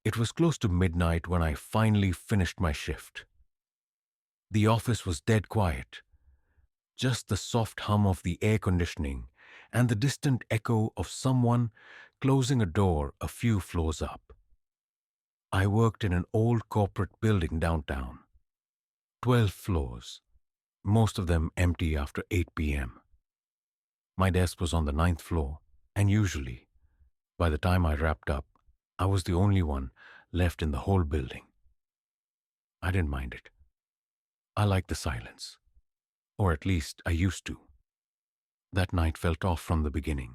It was close to midnight when I finally finished my shift. The office was dead quiet, just the soft hum of the air conditioning and the distant echo of someone closing a door a few floors up. I worked in an old corporate building downtown. 12 floors, most of them empty after 8 p.m. My desk was on the ninth floor, and usually, by the time I wrapped up, I was the only one left in the whole building. I didn't mind it. I liked the silence. Or at least I used to. That night felt off from the beginning.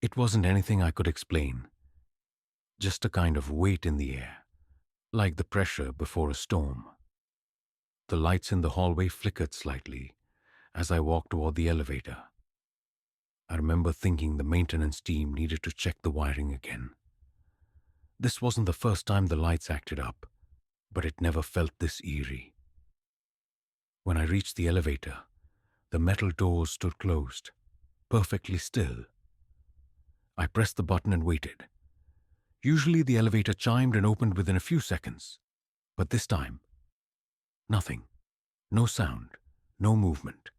It wasn't anything I could explain, just a kind of weight in the air, like the pressure before a storm. The lights in the hallway flickered slightly as I walked toward the elevator. I remember thinking the maintenance team needed to check the wiring again. This wasn't the first time the lights acted up, but it never felt this eerie. When I reached the elevator, the metal doors stood closed, perfectly still. I pressed the button and waited. Usually the elevator chimed and opened within a few seconds, but this time, nothing. No sound, no movement,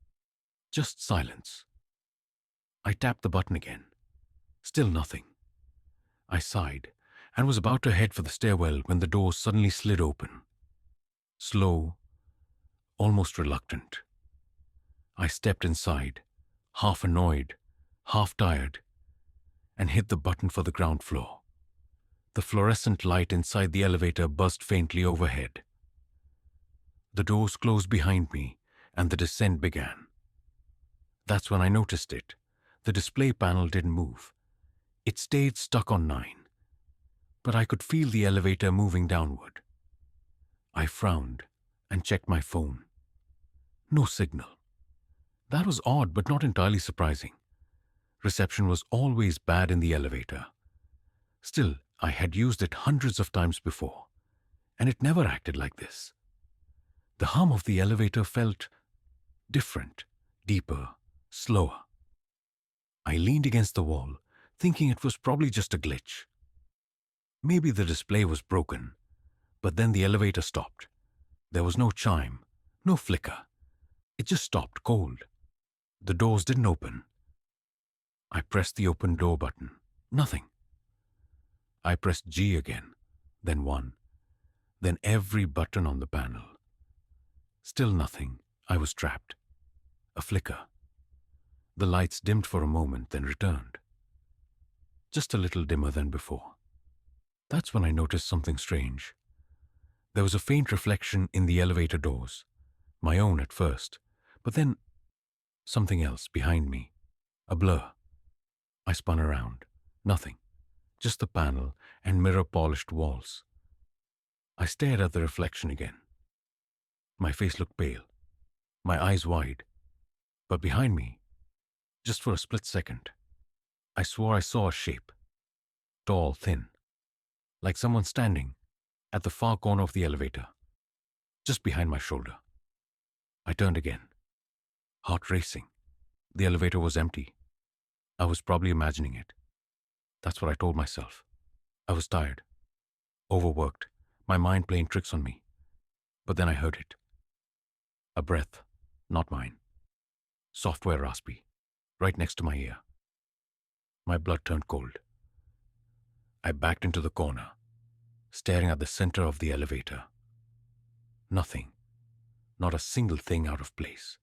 just silence. I tapped the button again. Still nothing. I sighed and was about to head for the stairwell when the door suddenly slid open. Slow, almost reluctant. I stepped inside, half annoyed, half tired, and hit the button for the ground floor. The fluorescent light inside the elevator buzzed faintly overhead. The doors closed behind me, and the descent began. That's when I noticed it. The display panel didn't move. It stayed stuck on 9. But I could feel the elevator moving downward. I frowned and checked my phone. No signal. That was odd, but not entirely surprising. Reception was always bad in the elevator. Still, I had used it hundreds of times before, and it never acted like this. The hum of the elevator felt different, deeper, slower. I leaned against the wall, thinking it was probably just a glitch. Maybe the display was broken, but then the elevator stopped. There was no chime, no flicker. It just stopped cold. The doors didn't open. I pressed the open door button. Nothing. I pressed G again, then 1, then every button on the panel. Still nothing. I was trapped. A flicker. The lights dimmed for a moment, then returned. Just a little dimmer than before. That's when I noticed something strange. There was a faint reflection in the elevator doors. My own at first, but then something else behind me. A blur. I spun around. Nothing. Just the panel and mirror-polished walls. I stared at the reflection again. My face looked pale. My eyes wide. But behind me, just for a split second, I swore I saw a shape. Tall, thin. Like someone standing at the far corner of the elevator, just behind my shoulder. I turned again. Heart racing. The elevator was empty. I was probably imagining it. That's what I told myself. I was tired, overworked, my mind playing tricks on me. But then I heard it. A breath, not mine. Software raspy, right next to my ear. My blood turned cold. I backed into the corner, staring at the center of the elevator. Nothing, not a single thing out of place.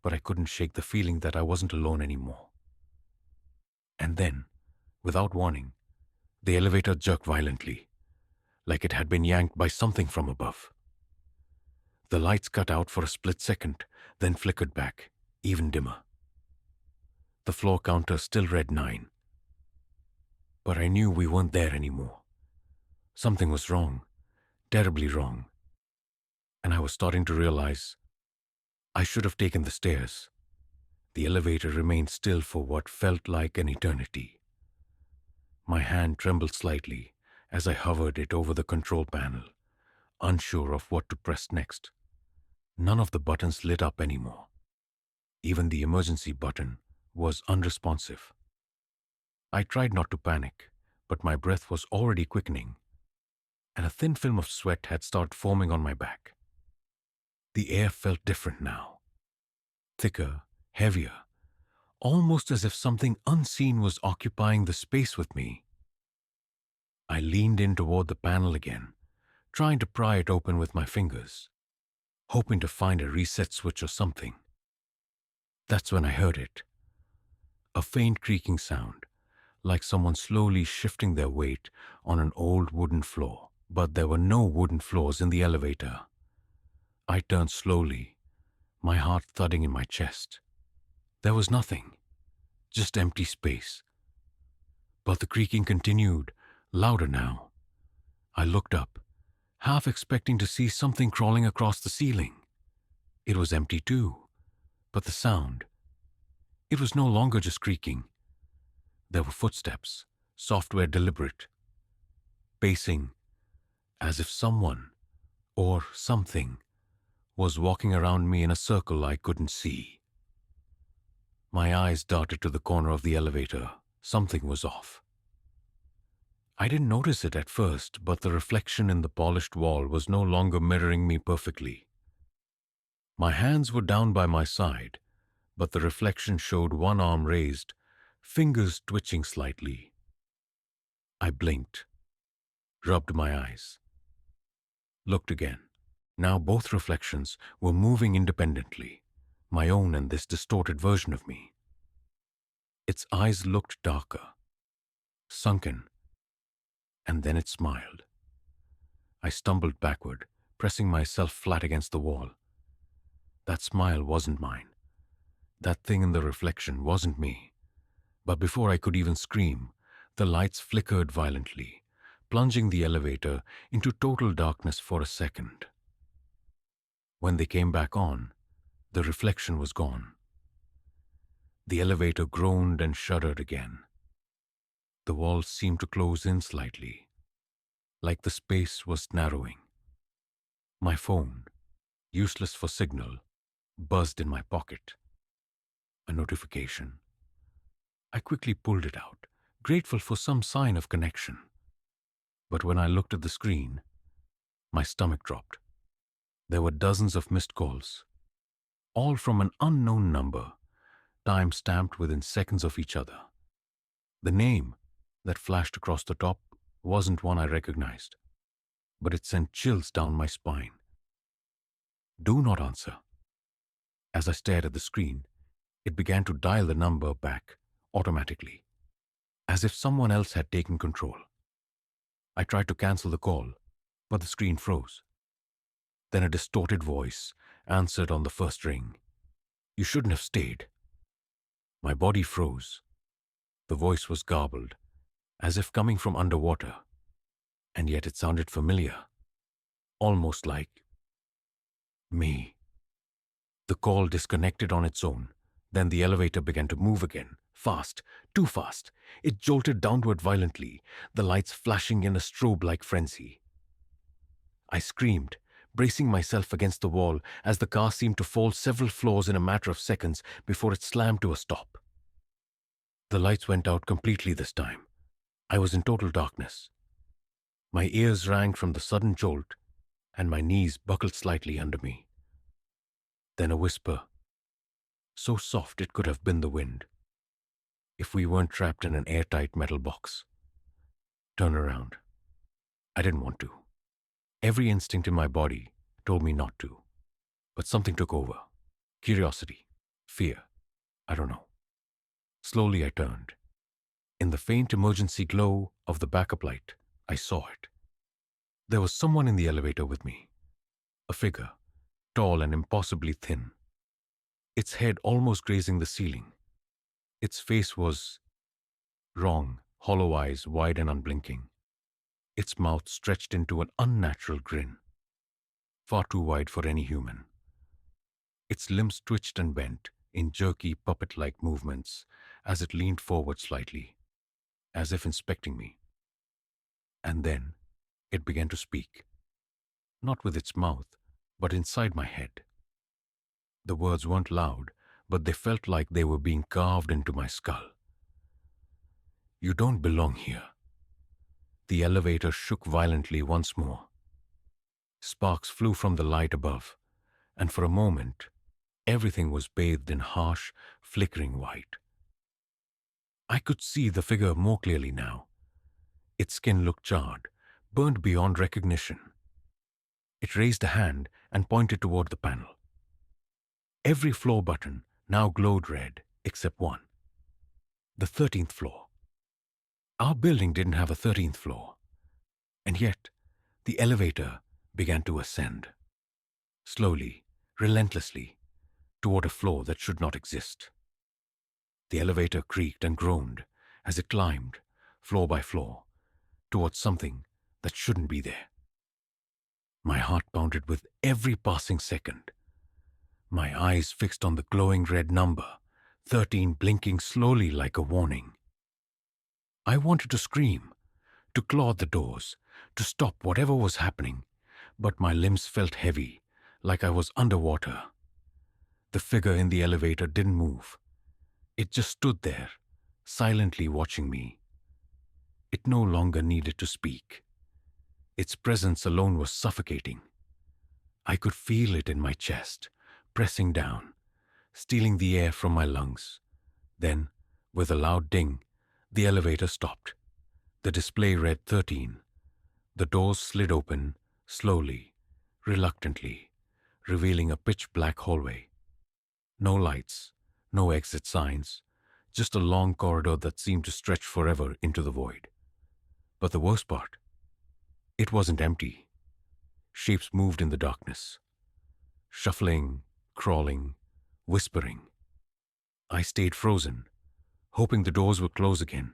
But I couldn't shake the feeling that I wasn't alone anymore. And then, without warning, the elevator jerked violently, like it had been yanked by something from above. The lights cut out for a split second, then flickered back, even dimmer. The floor counter still read 9. But I knew we weren't there anymore. Something was wrong, terribly wrong. And I was starting to realize I should have taken the stairs. The elevator remained still for what felt like an eternity. My hand trembled slightly as I hovered it over the control panel, unsure of what to press next. None of the buttons lit up anymore. Even the emergency button was unresponsive. I tried not to panic, but my breath was already quickening, and a thin film of sweat had started forming on my back. The air felt different now, thicker, heavier, almost as if something unseen was occupying the space with me. I leaned in toward the panel again, trying to pry it open with my fingers, hoping to find a reset switch or something. That's when I heard it. A faint creaking sound, like someone slowly shifting their weight on an old wooden floor. But there were no wooden floors in the elevator. I turned slowly, my heart thudding in my chest. There was nothing, just empty space. But the creaking continued, louder now. I looked up, half expecting to see something crawling across the ceiling. It was empty too, but the sound, it was no longer just creaking. There were footsteps, software deliberate, pacing, as if someone, or something, was walking around me in a circle I couldn't see. My eyes darted to the corner of the elevator. Something was off. I didn't notice it at first, but the reflection in the polished wall was no longer mirroring me perfectly. My hands were down by my side, but the reflection showed one arm raised, fingers twitching slightly. I blinked, rubbed my eyes, looked again. Now both reflections were moving independently, my own and this distorted version of me. Its eyes looked darker, sunken, and then it smiled. I stumbled backward, pressing myself flat against the wall. That smile wasn't mine. That thing in the reflection wasn't me. But before I could even scream, the lights flickered violently, plunging the elevator into total darkness for a second. When they came back on, the reflection was gone. The elevator groaned and shuddered again. The walls seemed to close in slightly, like the space was narrowing. My phone, useless for signal, buzzed in my pocket. A notification. I quickly pulled it out, grateful for some sign of connection. But when I looked at the screen, my stomach dropped. There were dozens of missed calls, all from an unknown number, time-stamped within seconds of each other. The name that flashed across the top wasn't one I recognized, but it sent chills down my spine. Do not answer. As I stared at the screen, it began to dial the number back automatically, as if someone else had taken control. I tried to cancel the call, but the screen froze. Then a distorted voice answered on the first ring. You shouldn't have stayed. My body froze. The voice was garbled, as if coming from underwater, and yet it sounded familiar, almost like me. The call disconnected on its own. Then the elevator began to move again, fast, too fast. It jolted downward violently, the lights flashing in a strobe-like frenzy. I screamed, bracing myself against the wall as the car seemed to fall several floors in a matter of seconds before it slammed to a stop. The lights went out completely this time. I was in total darkness. My ears rang from the sudden jolt, and my knees buckled slightly under me. Then a whisper, so soft it could have been the wind. If we weren't trapped in an airtight metal box. Turn around. I didn't want to. Every instinct in my body told me not to. But something took over. Curiosity. Fear. I don't know. Slowly I turned. In the faint emergency glow of the backup light, I saw it. There was someone in the elevator with me. A figure, tall and impossibly thin. Its head almost grazing the ceiling. Its face was wrong, hollow eyes wide and unblinking. Its mouth stretched into an unnatural grin, far too wide for any human. Its limbs twitched and bent in jerky, puppet-like movements as it leaned forward slightly, as if inspecting me. And then it began to speak, not with its mouth, but inside my head. The words weren't loud, but they felt like they were being carved into my skull. You don't belong here. The elevator shook violently once more. Sparks flew from the light above, and for a moment, everything was bathed in harsh, flickering white. I could see the figure more clearly now. Its skin looked charred, burned beyond recognition. It raised a hand and pointed toward the panel. Every floor button now glowed red, except one. The 13th floor. Our building didn't have a 13th floor, and yet the elevator began to ascend. Slowly, relentlessly, toward a floor that should not exist. The elevator creaked and groaned as it climbed, floor by floor, towards something that shouldn't be there. My heart pounded with every passing second. My eyes fixed on the glowing red number, 13 blinking slowly like a warning. I wanted to scream, to claw at the doors, to stop whatever was happening, but my limbs felt heavy, like I was underwater. The figure in the elevator didn't move. It just stood there, silently watching me. It no longer needed to speak. Its presence alone was suffocating. I could feel it in my chest, pressing down, stealing the air from my lungs. Then, with a loud ding, the elevator stopped. The display read 13. The doors slid open, slowly, reluctantly, revealing a pitch-black hallway. No lights, no exit signs, just a long corridor that seemed to stretch forever into the void. But the worst part, it wasn't empty. Shapes moved in the darkness, shuffling, crawling, whispering. I stayed frozen, hoping the doors would close again,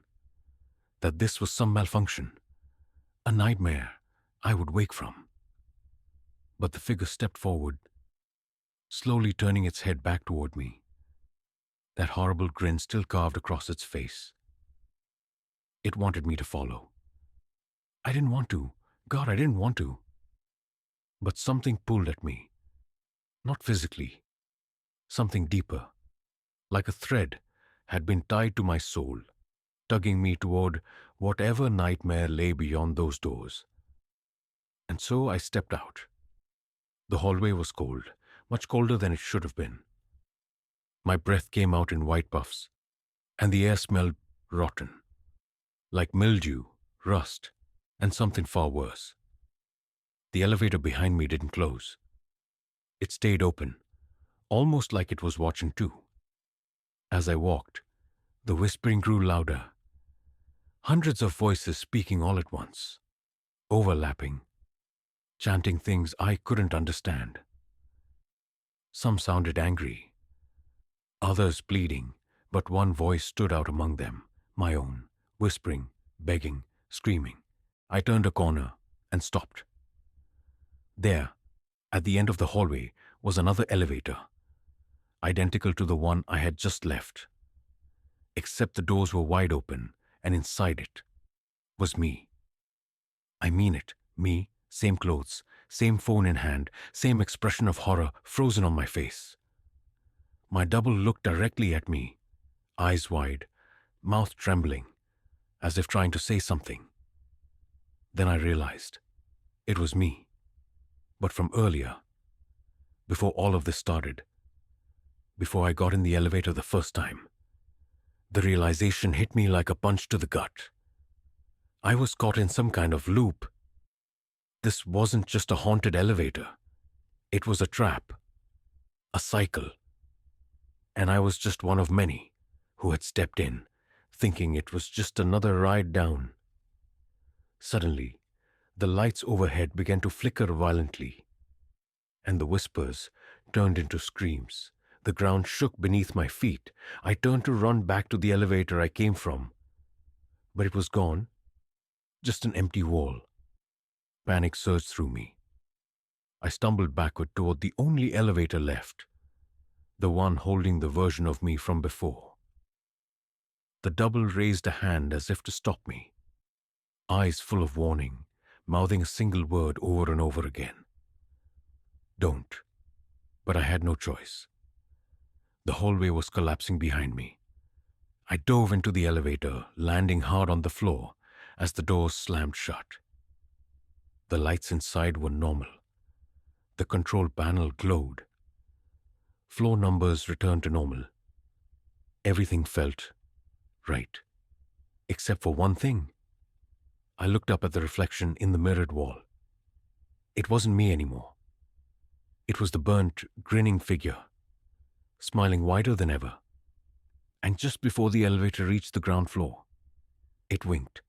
that this was some malfunction, a nightmare I would wake from. But the figure stepped forward, slowly turning its head back toward me, that horrible grin still carved across its face. It wanted me to follow. I didn't want to. God, I didn't want to. But something pulled at me. Not physically. Something deeper. Like a thread had been tied to my soul, tugging me toward whatever nightmare lay beyond those doors. And so I stepped out. The hallway was cold, much colder than it should have been. My breath came out in white puffs, and the air smelled rotten, like mildew, rust, and something far worse. The elevator behind me didn't close. It stayed open, almost like it was watching too. As I walked, the whispering grew louder. Hundreds of voices speaking all at once, overlapping, chanting things I couldn't understand. Some sounded angry, others pleading, but one voice stood out among them, my own, whispering, begging, screaming. I turned a corner and stopped. There, at the end of the hallway, was another elevator, identical to the one I had just left. Except the doors were wide open, and inside it was me. I mean it, me, same clothes, same phone in hand, same expression of horror frozen on my face. My double looked directly at me, eyes wide, mouth trembling, as if trying to say something. Then I realized it was me, but from earlier, before all of this started, before I got in the elevator the first time. The realization hit me like a punch to the gut. I was caught in some kind of loop. This wasn't just a haunted elevator. It was a trap, a cycle. And I was just one of many who had stepped in, thinking it was just another ride down. Suddenly, the lights overhead began to flicker violently, and the whispers turned into screams. The ground shook beneath my feet. I turned to run back to the elevator I came from. But it was gone. Just an empty wall. Panic surged through me. I stumbled backward toward the only elevator left, the one holding the version of me from before. The double raised a hand as if to stop me, eyes full of warning, mouthing a single word over and over again. Don't. But I had no choice. The hallway was collapsing behind me. I dove into the elevator, landing hard on the floor, as the doors slammed shut. The lights inside were normal. The control panel glowed. Floor numbers returned to normal. Everything felt right. Except for one thing. I looked up at the reflection in the mirrored wall. It wasn't me anymore. It was the burnt, grinning figure, smiling wider than ever. And just before the elevator reached the ground floor, it winked.